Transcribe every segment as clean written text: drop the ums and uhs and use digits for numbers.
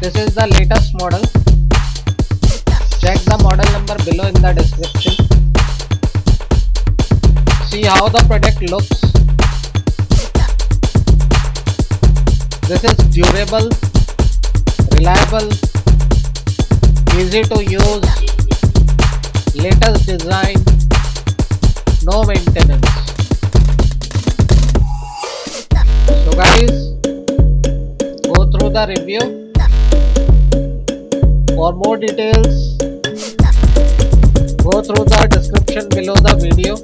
This is the latest model. Check the model number below in the description. See how the product looks. This is durable, reliable, easy to use, latest design, no maintenance. So guys, go through the review. For more details, go through the description below the video.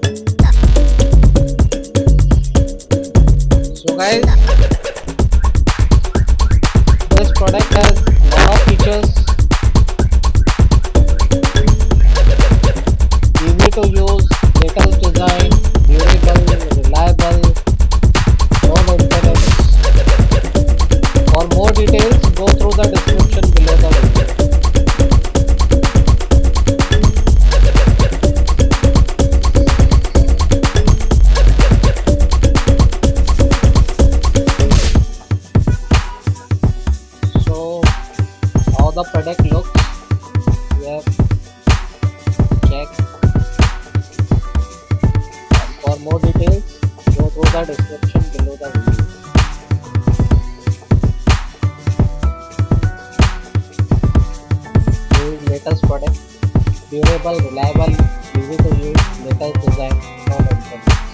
So guys, this product has a lot of features, easy to use, latest design, durable, reliable, no maintenance. For more details, go through the description below the video. So how the product looks, here, check. For more details, go through the description below the video. This is latest product, durable, reliable, easy to use, latest design, no maintenance.